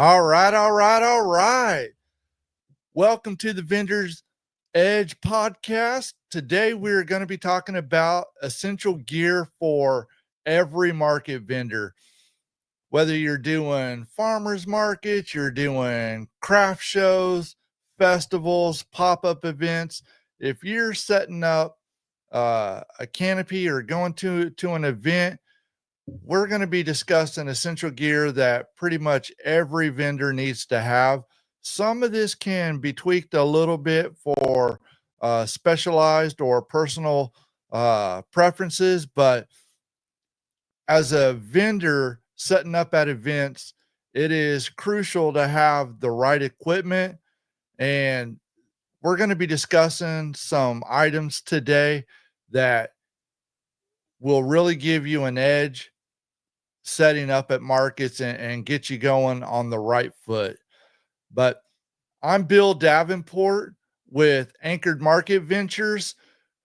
All right, all right, all right. Welcome to the Vendors Edge podcast. Today we're going to be talking about essential gear for every market vendor. Whether you're doing farmers markets, you're doing craft shows, festivals, pop-up events, if you're setting up a canopy or going to an event, we're going to be discussing essential gear that pretty much every vendor needs to have. Some of this can be tweaked a little bit for specialized or personal preferences, but as a vendor setting up at events, it is crucial to have the right equipment. And we're going to be discussing some items today that will really give you an edge setting up at markets and get you going on the right foot. But I'm Bill Davenport with Anchored Market Ventures.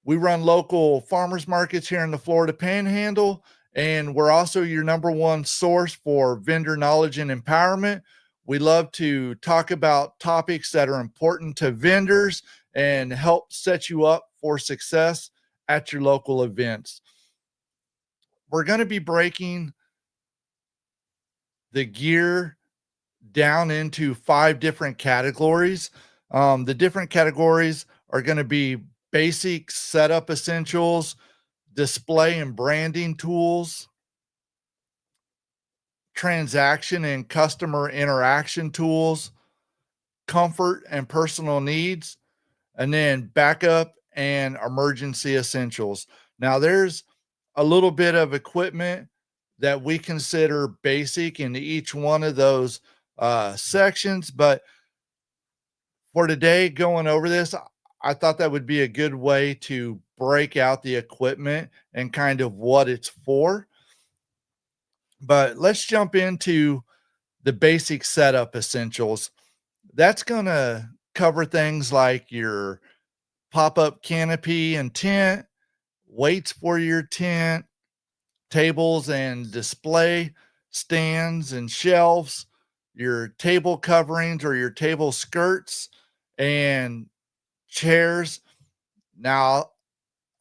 We run local farmers markets here in the Florida Panhandle, and we're also your number one source for vendor knowledge and empowerment. We love to talk about topics that are important to vendors and help set you up for success at your local events. We're going to be breaking the gear down into 5 different categories. The different categories are going to be basic setup essentials, display and branding tools, transaction and customer interaction tools, comfort and personal needs, and then backup and emergency essentials. Now, there's a little bit of equipment that we consider basic in each one of those sections, but for today, going over this, I thought that would be a good way to break out the equipment and kind of what it's for. But let's jump into the basic setup essentials. That's going to cover things like your pop up canopy and tent, weights for your tent, tables and display stands and shelves, your table coverings or your table skirts, and chairs. Now,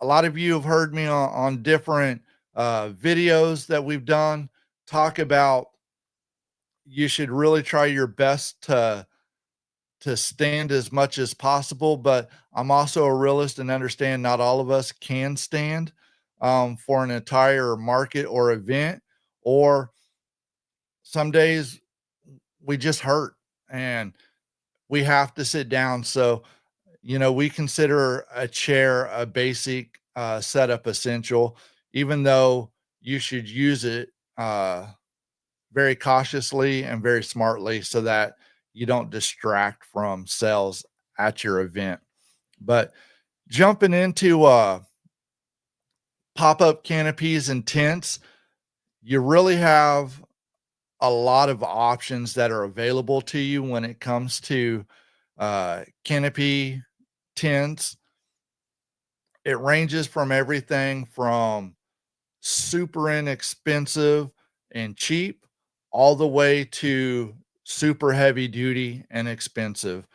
a lot of you have heard me on different videos that we've done talk about you should really try your best to stand as much as possible, but I'm also a realist and understand not all of us can stand for an entire market or event, or some days we just hurt and we have to sit down. So, we consider a chair a basic setup essential, even though you should use it very cautiously and very smartly so that you don't distract from sales at your event. But jumping into pop up canopies and tents, you really have a lot of options that are available to you when it comes to canopy tents. It ranges from everything from super inexpensive and cheap all the way to super heavy duty and expensive.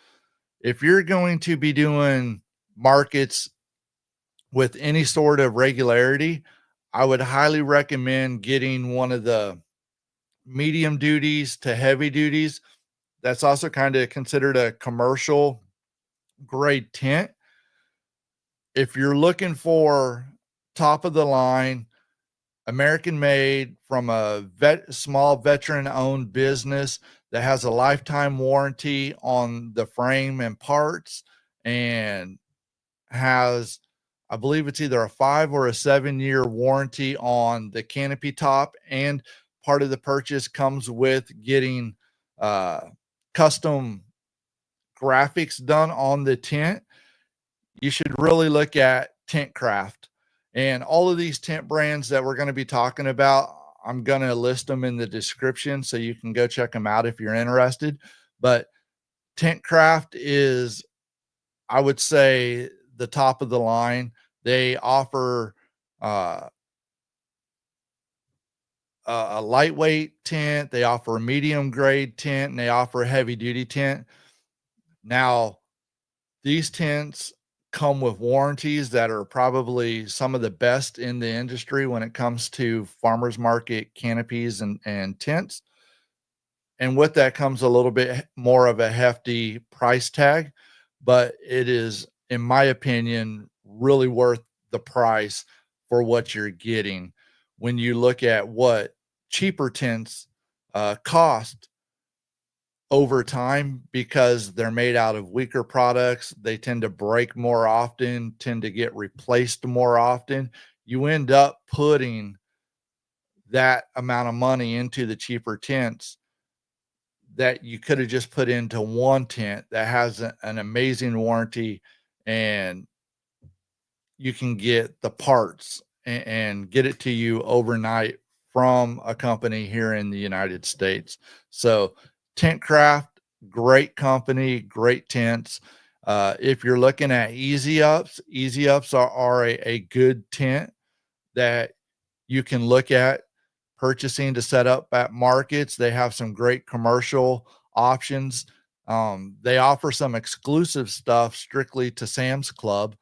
If you're going to be doing markets with any sort of regularity, I would highly recommend getting one of the medium duties to heavy duties. That's also kind of considered a commercial grade tent. If you're looking for top of the line, American made from a small veteran owned business that has a lifetime warranty on the frame and parts, and has, I believe it's either a 5 or a 7-year warranty on the canopy top, and part of the purchase comes with getting uh, custom graphics done on the tent. You should really look at Tent Craft. And all of these tent brands that we're going to be talking about, I'm going to list them in the description so you can go check them out if you're interested. But Tent Craft is, I would say, the top of the line. They offer uh, a lightweight tent, they offer a medium grade tent, and they offer a heavy duty tent. Now, these tents come with warranties that are probably some of the best in the industry when it comes to farmers market canopies and tents. And with that comes a little bit more of a hefty price tag, but it is, in my opinion, really worth the price for what you're getting. When you look at what cheaper tents cost over time, because they're made out of weaker products, they tend to break more often, tend to get replaced more often. You end up putting that amount of money into the cheaper tents that you could have just put into one tent that has an amazing warranty, and you can get the parts and get it to you overnight from a company here in the United States. So, Tent Craft, great company, great tents. If you're looking at Easy Ups are a good tent that you can look at purchasing to set up at markets. They have some great commercial options. They offer some exclusive stuff strictly to Sam's Club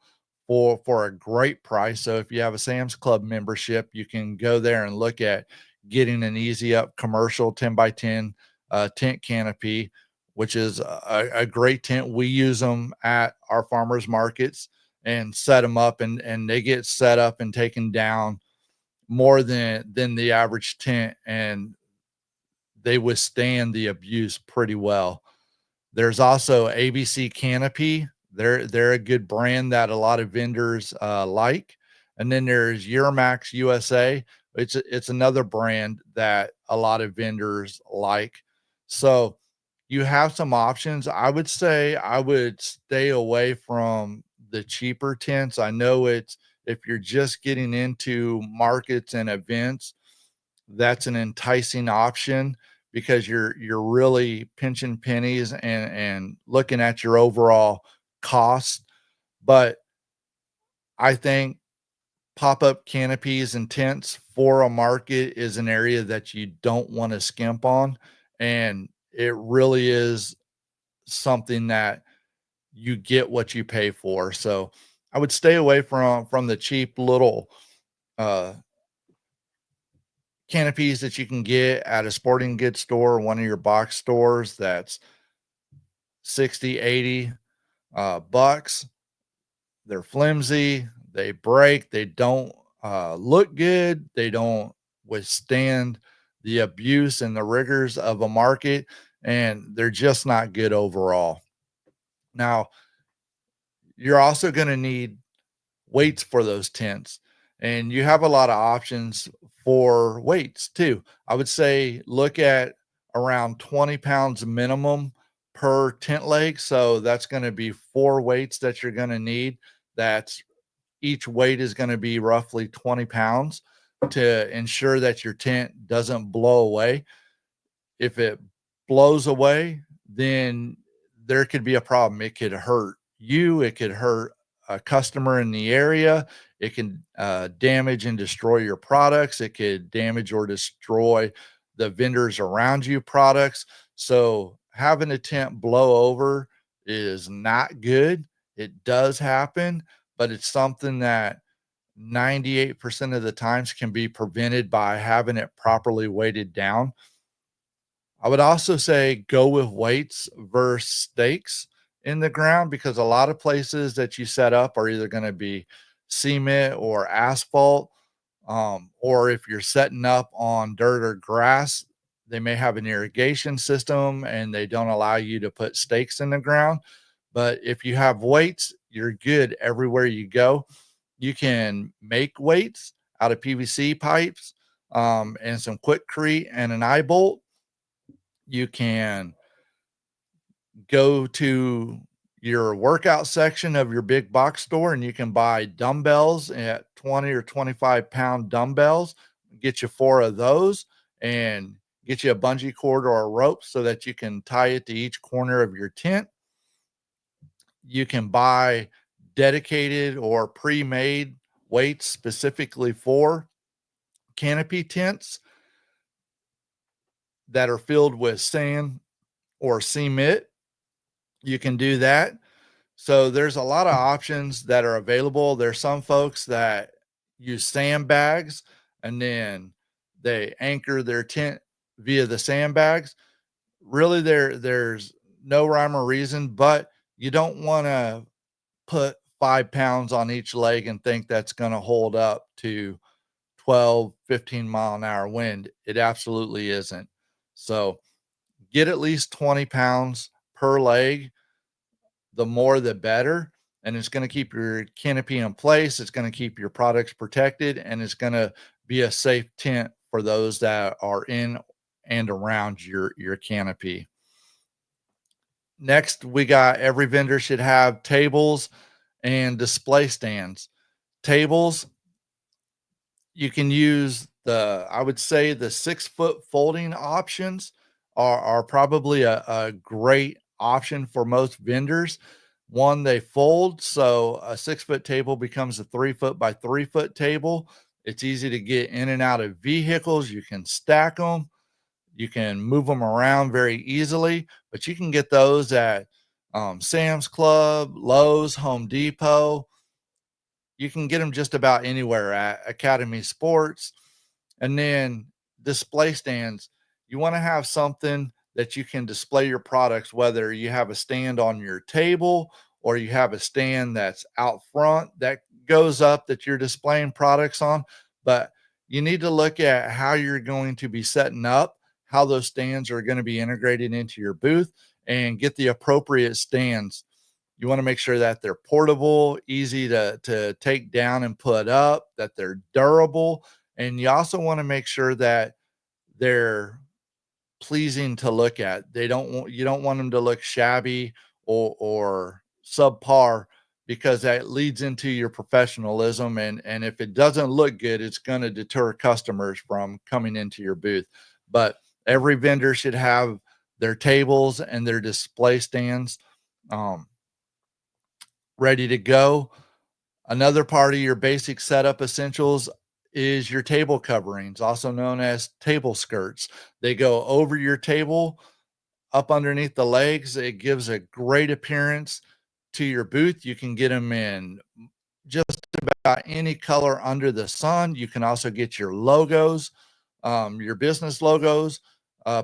for a great price. So if you have a Sam's Club membership, you can go there and look at getting an Easy Up commercial 10 by 10 tent canopy, which is a great tent. We use them at our farmers markets and set them up, and they get set up and taken down more than the average tent, and they withstand the abuse pretty well. There's also ABC Canopy. They're a good brand that a lot of vendors like. And then there's Euramax USA. It's another brand that a lot of vendors like. So you have some options. I would say I would stay away from the cheaper tents. I know it's, if you're just getting into markets and events, that's an enticing option because you're really pinching pennies and looking at your overall cost. But I think pop-up canopies and tents for a market is an area that you don't want to skimp on. And it really is something that you get what you pay for. So I would stay away from the cheap little uh canopies that you can get at a sporting goods store or one of your box stores that's 60, 80 bucks. They're flimsy, they break, they don't look good, they don't withstand the abuse and the rigors of a market, and they're just not good overall. Now, you're also going to need weights for those tents. And you have a lot of options for weights too. I would say look at around 20 pounds minimum per tent leg. So that's going to be four weights that you're going to need. That's each weight is going to be roughly 20 pounds to ensure that your tent doesn't blow away. If it blows away, then there could be a problem. It could hurt you, it could hurt a customer in the area, it can damage and destroy your products, it could damage or destroy the vendors around you products. So having a tent blow over is not good. It does happen, but it's something that 98% of the times can be prevented by having it properly weighted down. I would also say go with weights versus stakes in the ground, because a lot of places that you set up are either going to be cement or asphalt. Or if you're setting up on dirt or grass, they may have an irrigation system and they don't allow you to put stakes in the ground. But if you have weights, you're good everywhere you go. You can make weights out of PVC pipes and some quickcrete and an eye bolt. You can go to your workout section of your big box store and you can buy dumbbells at 20 or 25-pound dumbbells. Get you four of those and get you a bungee cord or a rope so that you can tie it to each corner of your tent. You can buy dedicated or pre-made weights specifically for canopy tents. that are filled with sand or cement, you can do that. So there's a lot of options that are available. There's some folks that use sandbags and then they anchor their tent via the sandbags. Really, there's no rhyme or reason, but you don't want to put 5 pounds on each leg and think that's going to hold up to 12, 15 mile an hour wind. It absolutely isn't. So get at least 20 pounds per leg. The more the better. And it's going to keep your canopy in place. It's going to keep your products protected, and it's going to be a safe tent for those that are in and around your canopy. Next, we got every vendor should have tables and display stands. Tables, you can use I would say the 6 foot folding options are probably a great option for most vendors. One, they fold, so a 6 foot table becomes a 3 foot by 3 foot table. It's easy to get in and out of vehicles. You can stack them, you can move them around very easily, but you can get those at Sam's Club, Lowe's, Home Depot. You can get them just about anywhere at Academy Sports. And then display stands, you want to have something that you can display your products, whether you have a stand on your table or you have a stand that's out front that goes up that you're displaying products on. But you need to look at how you're going to be setting up, how those stands are going to be integrated into your booth, and get the appropriate stands. You want to make sure that they're portable, easy to take down and put up, that they're durable, and you also want to make sure that they're pleasing to look at. You don't want them to look shabby or subpar, because that leads into your professionalism, and if it doesn't look good, it's going to deter customers from coming into your booth. But every vendor should have their tables and their display stands um, ready to go. Another part of your basic setup essentials is your table coverings, also known as table skirts. They go over your table, up underneath the legs. It gives a great appearance to your booth. You can get them in just about any color under the sun. You can also get your business logos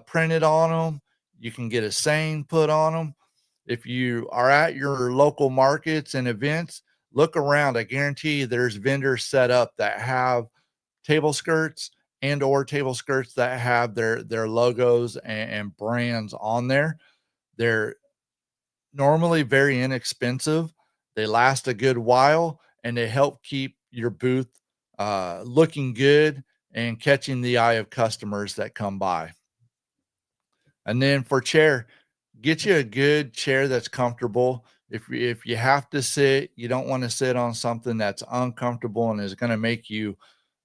printed on them. You can get a saying put on them. If you are at your local markets and events, look around. I guarantee you there's vendors set up that have table skirts and/or table skirts that have their logos and brands on there. They're normally very inexpensive. They last a good while, and they help keep your booth looking good and catching the eye of customers that come by. And then for chair, get you a good chair that's comfortable. If you have to sit, you don't want to sit on something that's uncomfortable and is going to make you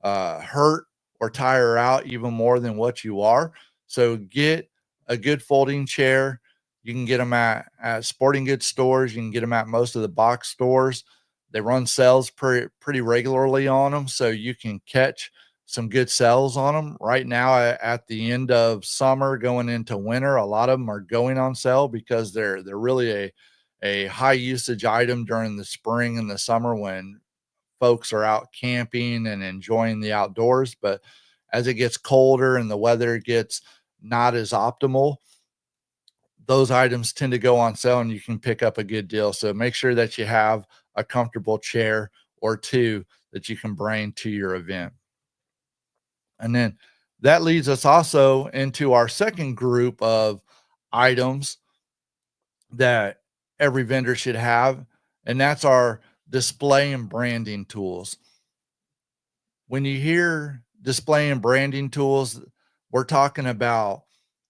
hurt or tire out even more than what you are. So get a good folding chair. You can get them at sporting goods stores. You can get them at most of the box stores. They run sales pretty regularly on them, so you can catch some good sales on them right now at the end of summer going into winter. A lot of them are going on sale because they're really a high usage item during the spring and the summer when folks are out camping and enjoying the outdoors. But as it gets colder and the weather gets not as optimal, those items tend to go on sale and you can pick up a good deal. So make sure that you have a comfortable chair or two that you can bring to your event. And then that leads us also into our second group of items that every vendor should have, and that's our display and branding tools. When you hear display and branding tools, we're talking about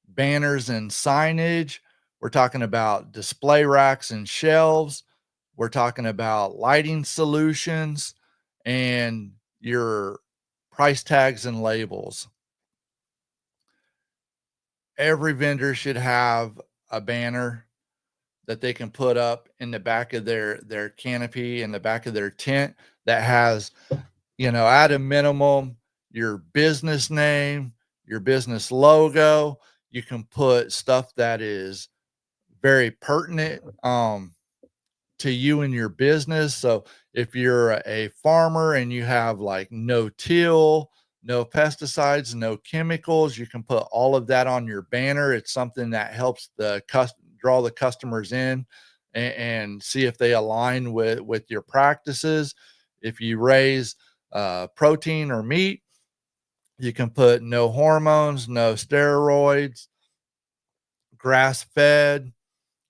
banners and signage, we're talking about display racks and shelves, we're talking about lighting solutions, and your price tags and labels. Every vendor should have a banner that they can put up in the back of their canopy, in the back of their tent, that has, at a minimum, your business name, your business logo. You can put stuff that is very pertinent to you and your business. So if you're a farmer and you have like no till, no pesticides, no chemicals, you can put all of that on your banner. It's something that helps draw the customers in and see if they align with your practices. If you raise protein or meat, you can put no hormones, no steroids, grass fed,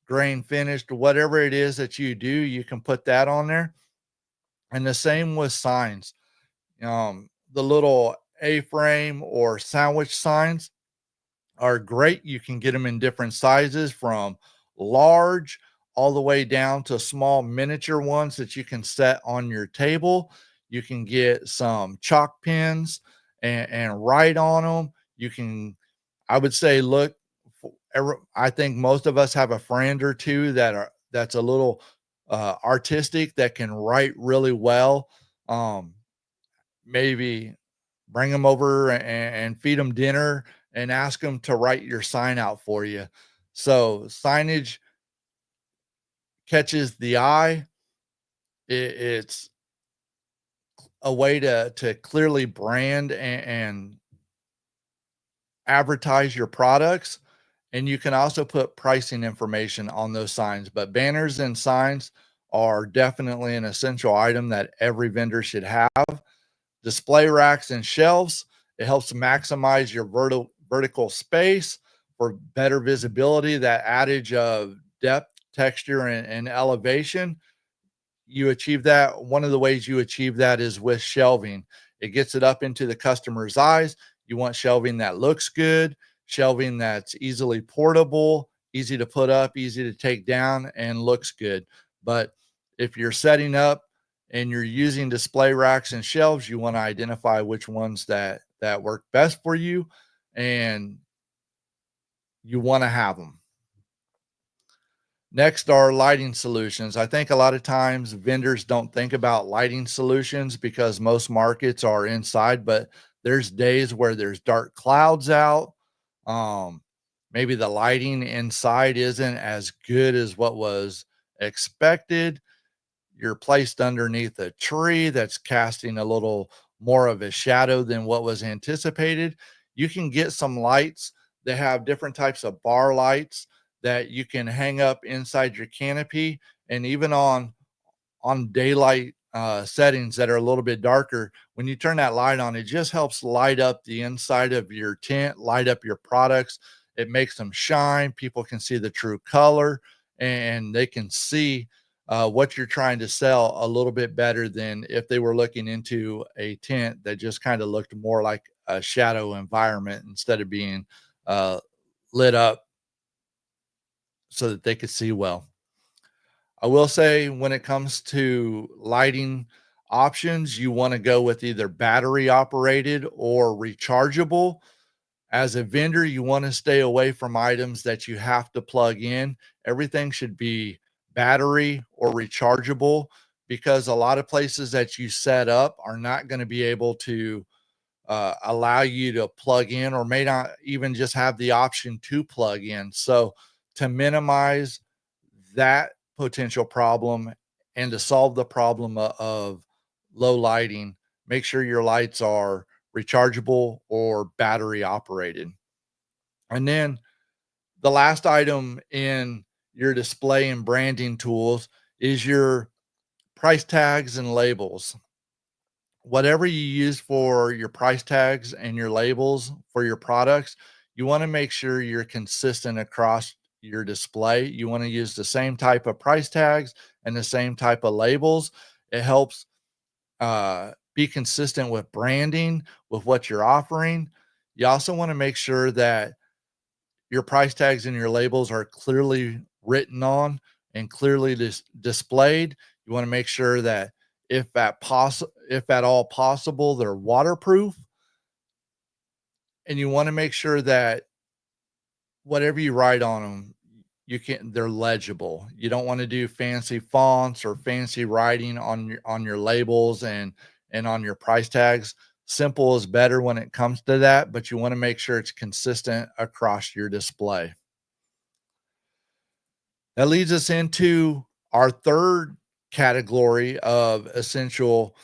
grain finished, whatever it is that you do, you can put that on there. And the same with signs. The little A-frame or sandwich signs are great. You can get them in different sizes from large all the way down to small miniature ones that you can set on your table. You can get some chalk pens and write on them. You can, I would say, look, I think most of us have a friend or two that's a little artistic that can write really well. Um, Maybe bring them over and feed them dinner and ask them to write your sign out for you. So signage catches the eye. It's a way to clearly brand and advertise your products. And you can also put pricing information on those signs. But banners and signs are definitely an essential item that every vendor should have. Display racks and shelves. It helps maximize your vertical space for better visibility. That adage of depth, texture, and elevation, you achieve that. One of the ways you achieve that is with shelving. It gets it up into the customer's eyes. You want shelving that looks good, shelving that's easily portable, easy to put up, easy to take down, and looks good. But if you're setting up and you're using display racks and shelves, you want to identify which ones that work best for you, and you want to have them. Next are lighting solutions. I think a lot of times vendors don't think about lighting solutions because most markets are inside, but there's days where there's dark clouds out. Um, Maybe the lighting inside isn't as good as what was expected. You're placed underneath a tree that's casting a little more of a shadow than what was anticipated. You can get some lights. They have different types of bar lights that you can hang up inside your canopy, and even on daylight settings that are a little bit darker, when you turn that light on, it just helps light up the inside of your tent, light up your products. It makes them shine. People can see the true color, and they can see what you're trying to sell a little bit better than if they were looking into a tent that just kind of looked more like a shadow environment instead of being uh, lit up so that they could see well. I will say when it comes to lighting options, you want to go with either battery operated or rechargeable. As a vendor, you want to stay away from items that you have to plug in. Everything should be battery or rechargeable because a lot of places that you set up are not going to be able to allow you to plug in or may not even just have the option to plug in. So, to minimize that potential problem and to solve the problem of low lighting, make sure your lights are rechargeable or battery operated. And then the last item in your display and branding tools is your price tags and labels. Whatever you use for your price tags and your labels for your products, you want to make sure you're consistent across your display. You want to use the same type of price tags and the same type of labels. It helps be consistent with branding, with what you're offering. You also want to make sure that your price tags and your labels are clearly written on and clearly displayed. You want to make sure that if at all possible, they're waterproof, and you want to make sure that whatever you write on them, they're legible. You don't want to do fancy fonts or fancy writing on your labels and on your price tags. Simple is better when it comes to that, but you want to make sure it's consistent across your display. That leads us into our third category of essential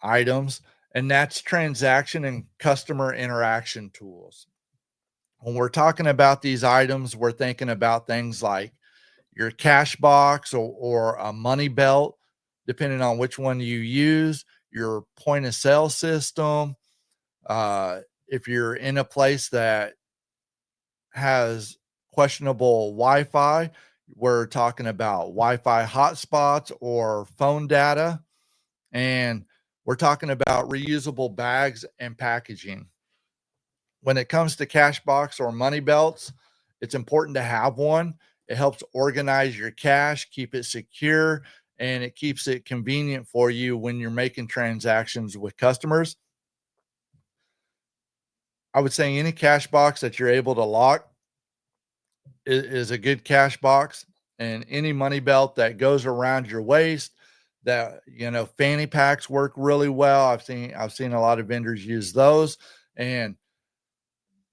items, and that's transaction and customer interaction tools. When we're talking about these items, we're thinking about things like your cash box or a money belt, depending on which one you use, your point of sale system. If you're in a place that has questionable Wi-Fi, we're talking about Wi-Fi hotspots or phone data, and we're talking about reusable bags and packaging. When it comes to cash box or money belts, it's important to have one. It helps organize your cash, keep it secure, and it keeps it convenient for you when you're making transactions with customers. I would say any cash box that you're able to lock is a good cash box, and any money belt that goes around your waist, that, fanny packs work really well. I've seen a lot of vendors use those. And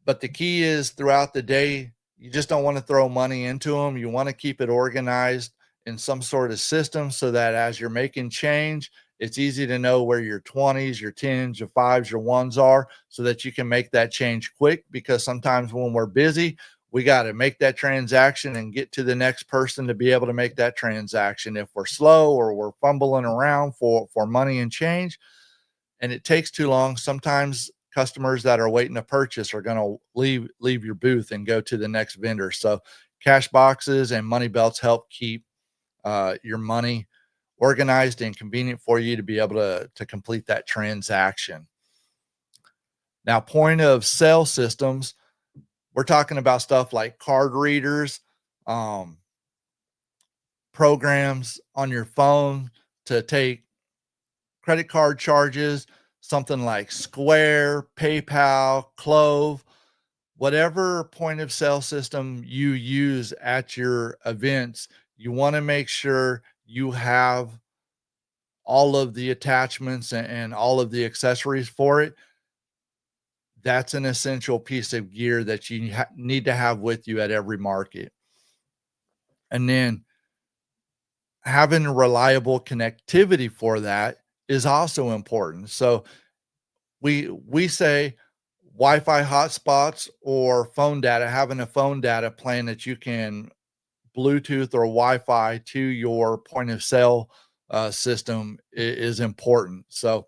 but the key is throughout the day, you just don't want to throw money into them. You want to keep it organized in some sort of system so that as you're making change, it's easy to know where your 20s, your 10s, your fives, your ones are so that you can make that change quick. Because sometimes when we're busy, we got to make that transaction and get to the next person to be able to make that transaction. If we're slow or we're fumbling around for money and change, and it takes too long, sometimes customers that are waiting to purchase are going to leave your booth and go to the next vendor. So cash boxes and money belts help keep your money organized and convenient for you to be able to complete that transaction. Now, point of sale systems, we're talking about stuff like card readers, um, programs on your phone to take credit card charges, something like Square, PayPal, Clove, whatever point of sale system you use at your events, you want to make sure you have all of the attachments and all of the accessories for it. That's an essential piece of gear that you need to have with you at every market. And then having reliable connectivity for that is also important. So we say Wi-Fi hotspots or phone data, having a phone data plan that you can Bluetooth or Wi-Fi to your point of sale system is important. So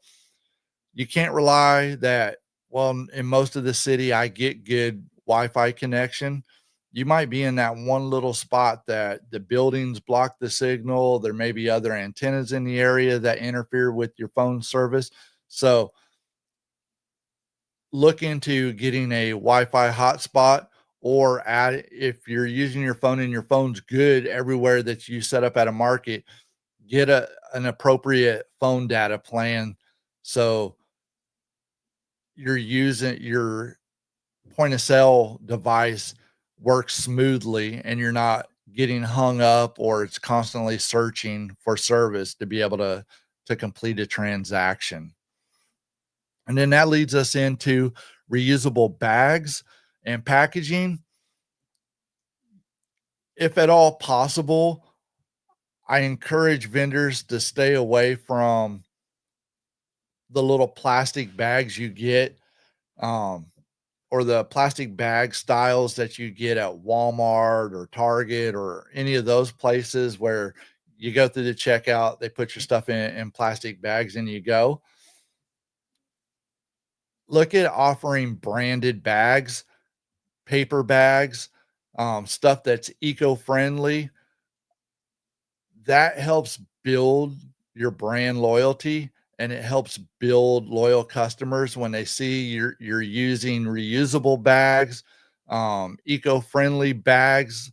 you can't rely that, well, in most of the city, I get good Wi-Fi connection. You might be in that one little spot that the buildings block the signal. There may be other antennas in the area that interfere with your phone service. So look into getting a Wi-Fi hotspot, or add, if you're using your phone and your phone's good everywhere that you set up at a market, get an appropriate phone data plan so you're using your point of sale device works smoothly and you're not getting hung up or it's constantly searching for service to be able to complete a transaction. And then that leads us into reusable bags and packaging. If at all possible, I encourage vendors to stay away from the little plastic bags you get, um, or the plastic bag styles that you get at Walmart or Target or any of those places where you go through the checkout, they put your stuff in plastic bags and you go. Look at offering branded bags, paper bags, stuff that's eco-friendly. That helps build your brand loyalty, and it helps build loyal customers when they see you're using reusable bags, eco-friendly bags.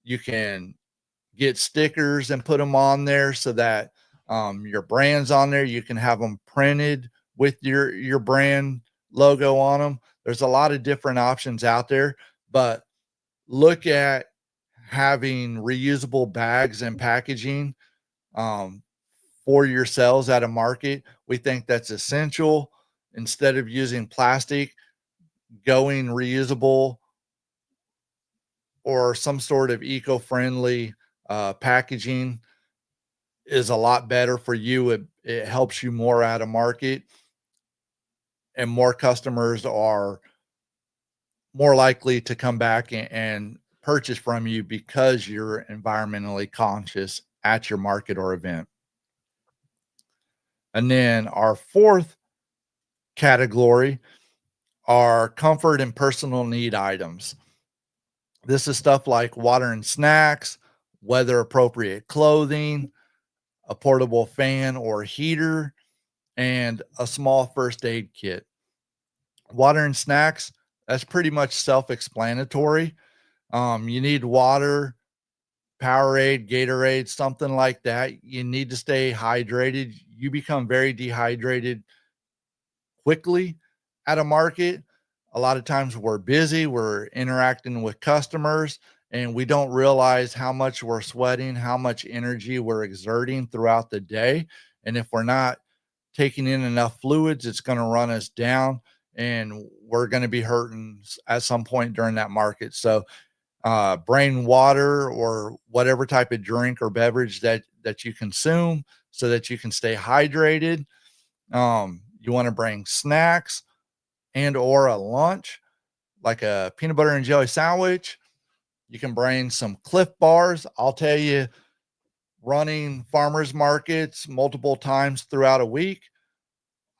You can get stickers and put them on there so that your brand's on there. You can have them printed with your brand logo on them. There's a lot of different options out there, but look at having reusable bags and packaging um, for your sales at a market. We think that's essential. instead of using plastic, going reusable or some sort of eco-friendly packaging is a lot better for you. It helps you more at a market, and more customers are more likely to come back and purchase from you because you're environmentally conscious at your market or event. And then our fourth category are comfort and personal need items. This is stuff like water and snacks, weather appropriate clothing, a portable fan or heater, and a small first aid kit. Water and snacks, that's pretty much self explanatory. You need water, Powerade, Gatorade, something like that. You need to stay hydrated. You become very dehydrated quickly at a market. A lot of times we're busy, we're interacting with customers, and we don't realize how much we're sweating, how much energy we're exerting throughout the day. And if we're not taking in enough fluids, it's going to run us down and we're going to be hurting at some point during that market. So, bring water or whatever type of drink or beverage that you consume so that you can stay hydrated. You want to bring snacks and or a lunch like a peanut butter and jelly sandwich. You can bring some Cliff Bars. I'll tell you, running farmers markets multiple times throughout a week,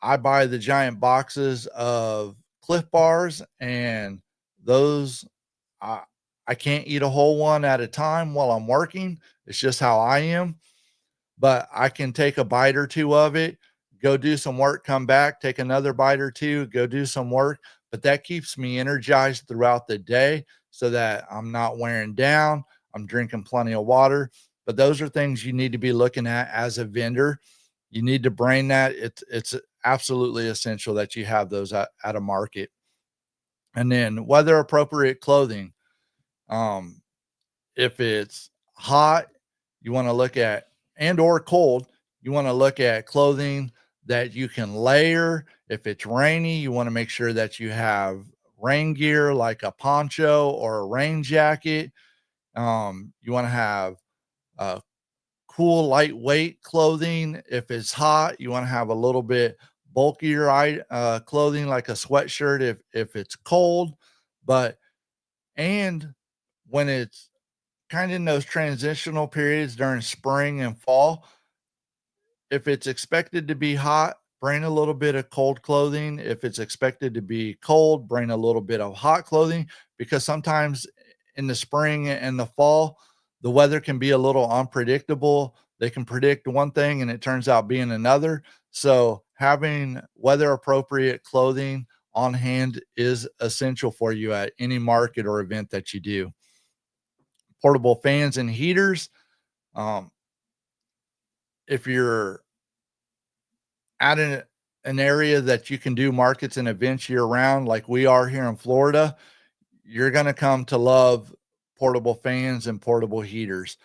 I buy the giant boxes of Cliff Bars, and those I I can't eat a whole one at a time while I'm working. It's just how I am, but I can take a bite or 2 of it, go do some work, come back, take another bite or 2, go do some work, but that keeps me energized throughout the day so that I'm not wearing down, I'm drinking plenty of water, but those are things you need to be looking at as a vendor. You need to bring that. It's absolutely essential that you have those at a market. And then weather appropriate clothing. Um, if it's hot, you wanna look at and or cold, you wanna look at clothing that you can layer. If it's rainy, you wanna make sure that you have rain gear like a poncho or a rain jacket. You wanna have, uh, cool, lightweight clothing. If it's hot, you wanna have a little bit bulkier clothing like a sweatshirt if it's cold, but and when it's kind of in those transitional periods during spring and fall, if it's expected to be hot, bring a little bit of cold clothing. If it's expected to be cold, bring a little bit of hot clothing because sometimes in the spring and the fall, the weather can be a little unpredictable. They can predict one thing and it turns out being another. So, having weather appropriate clothing on hand is essential for you at any market or event that you do. Portable fans and heaters. Um, if you're at an area that you can do markets and events year round, like we are here in Florida, you're going to come to love portable fans and portable heaters.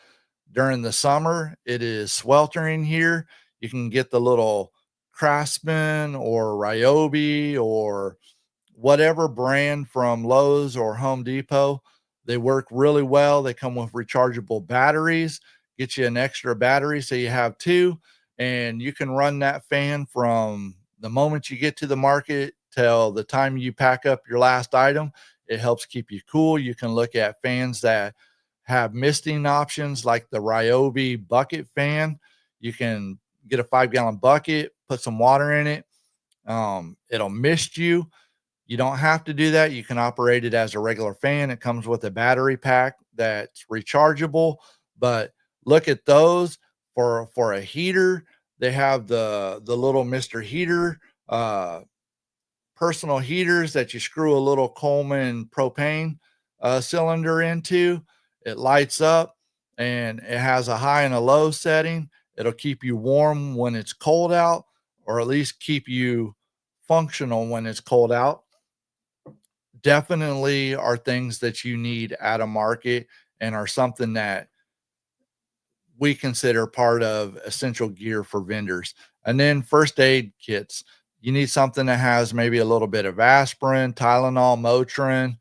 During the summer, it is sweltering here. You can get the little Craftsman or Ryobi or whatever brand from Lowe's or Home Depot. They work really well. They come with rechargeable batteries, get you an extra battery so you have two, and you can run that fan from the moment you get to the market till the time you pack up your last item. It helps keep you cool. You can look at fans that have misting options like the Ryobi bucket fan. You can get a 5-gallon bucket, put some water in it. It'll mist you. You don't have to do that. You can operate it as a regular fan. It comes with a battery pack that's rechargeable. But look at those for a heater. They have the little Mr. Heater uh, personal heaters that you screw a little Coleman propane cylinder into. It lights up and it has a high and a low setting. It'll keep you warm when it's cold out, or at least keep you functional when it's cold out. Definitely are things that you need at a market and are something that we consider part of essential gear for vendors. And then first aid kits. You need something that has maybe a little bit of aspirin, Tylenol, Motrin.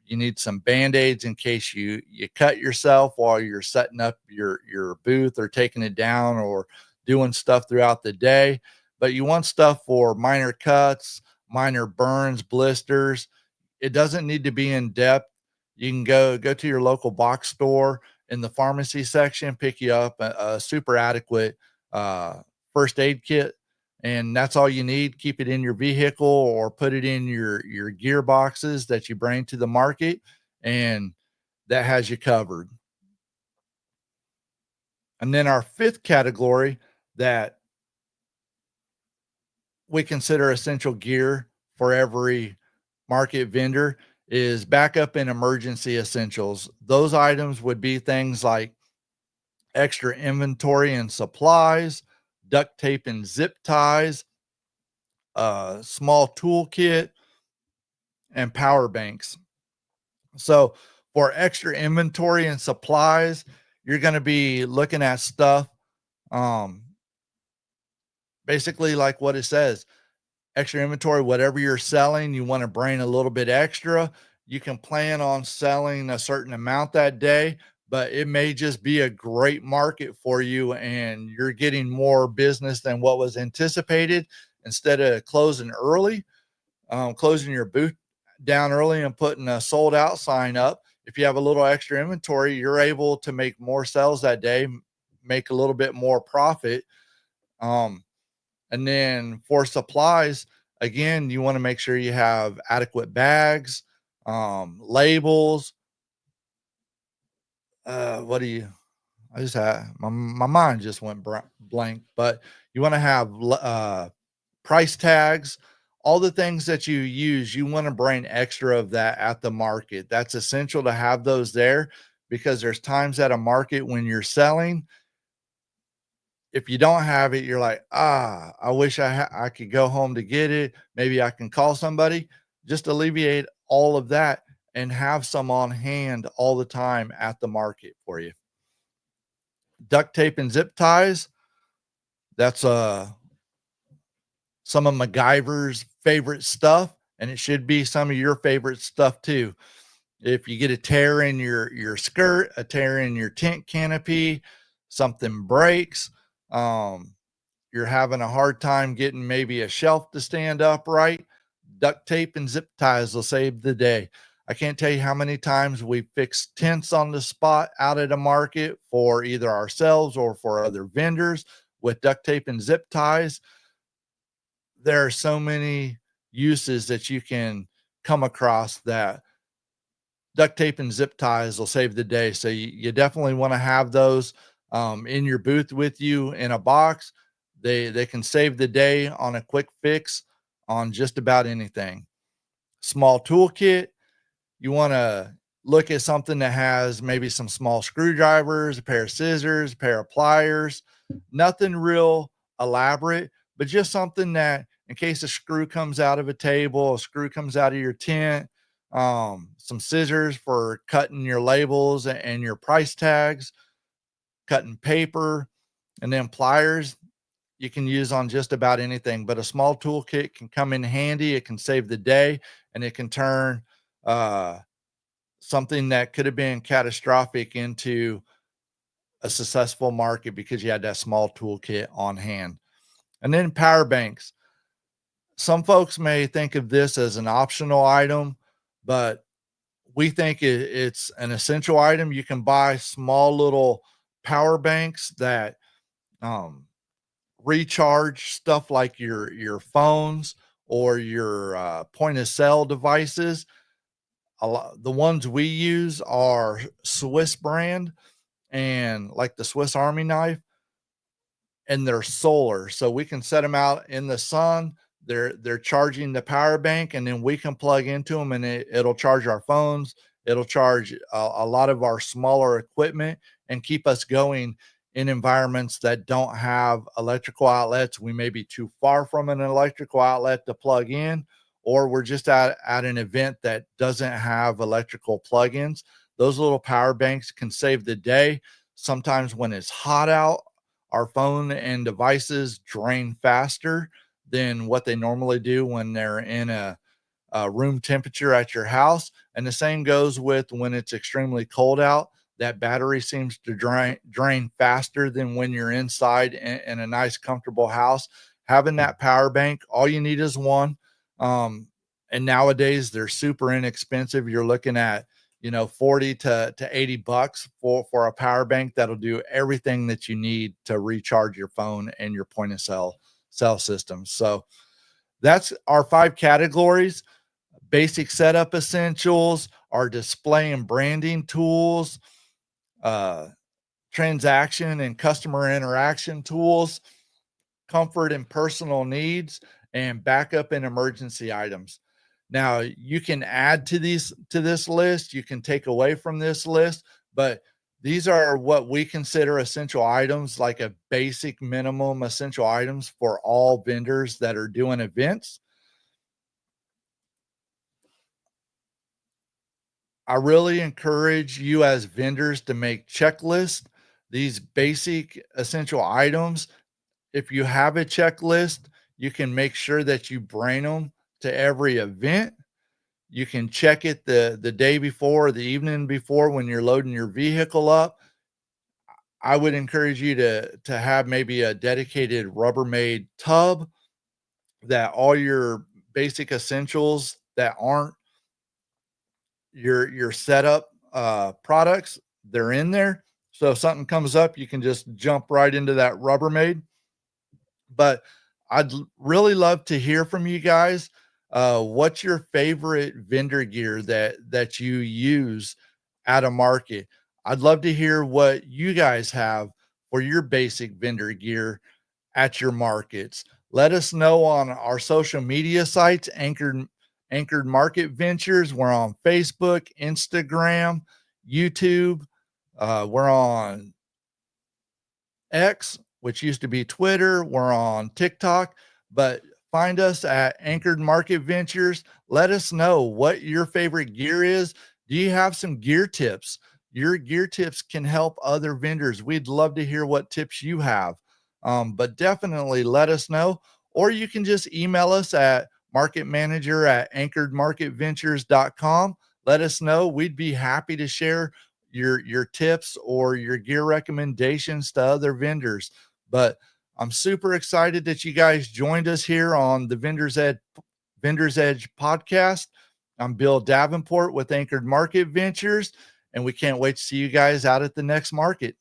You need some Band-Aids in case you cut yourself while you're setting up your booth or taking it down or doing stuff throughout the day. But you want stuff for minor cuts, minor burns, blisters. It doesn't need to be in depth. You can go to your local box store in the pharmacy section, pick you up a super adequate uh, first aid kit, and that's all you need. Keep it in your vehicle or put it in your gear boxes that you bring to the market, and that has you covered. And then our fifth category that we consider essential gear for every market vendor is backup and emergency essentials. Those items would be things like extra inventory and supplies, duct tape and zip ties, a small toolkit, and power banks. So, for extra inventory and supplies, you're going to be looking at stuff um, basically like what it says, extra inventory, whatever you're selling, you want to bring a little bit extra. You can plan on selling a certain amount that day, but it may just be a great market for you and you're getting more business than what was anticipated. Instead of closing early, closing your booth down early and putting a sold out sign up, if you have a little extra inventory, you're able to make more sales that day, make a little bit more profit. Um, and then for supplies, again, you want to make sure you have adequate bags, labels. What do you? I just had my mind just went blank, but you want to have price tags, all the things that you use. You want to bring extra of that at the market. That's essential to have those there because there's times at a market when you're selling, if you don't have it, you're like, I wish I could go home to get it. Maybe I can call somebody. Just alleviate all of that and have some on hand all the time at the market for you. Duct tape and zip ties. That's some of MacGyver's favorite stuff, and it should be some of your favorite stuff too. If you get a tear in your skirt, a tear in your tent canopy, something breaks, um, you're having a hard time getting maybe a shelf to stand upright, duct tape and zip ties will save the day. I can't tell you how many times we fixed tents on the spot out at a market for either ourselves or for other vendors with duct tape and zip ties. There are so many uses that you can come across that duct tape and zip ties will save the day. So you definitely want to have those in your booth with you in a box. They can save the day on a quick fix on just about anything. Small toolkit, you want to look at something that has maybe some small screwdrivers, a pair of scissors, a pair of pliers, nothing real elaborate, but just something that in case a screw comes out of a table, a screw comes out of your tent, some scissors for cutting your labels and your price tags, cutting paper, and then pliers you can use on just about anything. But a small toolkit can come in handy. It can save the day and it can turn uh, something that could have been catastrophic into a successful market because you had that small toolkit on hand. And then power banks. Some folks may think of this as an optional item, but we think it's an essential item. You can buy small little power banks that um, recharge stuff like your phones or your point of sale devices. A lot, the ones we use are Swiss brand and like the Swiss Army knife, and they're solar, so we can set them out in the sun. They're charging the power bank, and then we can plug into them, and it'll charge our phones. It'll charge a lot of our smaller equipment and keep us going in environments that don't have electrical outlets. We may be too far from an electrical outlet to plug in, or we're just at an event that doesn't have electrical plugins. Those little power banks can save the day. Sometimes when it's hot out, our phone and devices drain faster than what they normally do when they're in a room temperature at your house. And the same goes with when it's extremely cold out. That battery seems to drain faster than when you're inside in a nice, comfortable house. Having that power bank, all you need is one. Um, and nowadays they're super inexpensive. You're looking at 40 to 80 bucks for a power bank that'll do everything that you need to recharge your phone and your point of cell systems. So that's our five categories: basic setup essentials, our display and branding tools, uh, transaction and customer interaction tools, comfort and personal needs, and backup and emergency items. Now, you can add to this list, you can take away from this list, but these are what we consider essential items, like a basic minimum essential items for all vendors that are doing events. I really encourage you as vendors to make checklists, these basic essential items. If you have a checklist, you can make sure that you bring them to every event. You can check it the day before, or the evening before when you're loading your vehicle up. I would encourage you to have maybe a dedicated Rubbermaid tub that all your basic essentials that aren't your setup products, they're in there. So if something comes up, you can just jump right into that Rubbermaid. But really love to hear from you guys. What's your favorite vendor gear that you use at a market? I'd love to hear what you guys have for your basic vendor gear at your markets. Let us know on our social media sites, Anchored Market Ventures. We're on Facebook, Instagram, YouTube. We're on X, which used to be Twitter. We're on TikTok, but find us at Anchored Market Ventures. Let us know what your favorite gear is. Do you have some gear tips? Your gear tips can help other vendors. We'd love to hear what tips you have. But definitely let us know, or you can just email us at marketmanager@anchoredmarketventures.com. Let us know. We'd be happy to share your tips or your gear recommendations to other vendors. But I'm super excited that you guys joined us here on the Vendors Edge podcast. I'm Bill Davenport with Anchored Market Ventures, and we can't wait to see you guys out at the next market.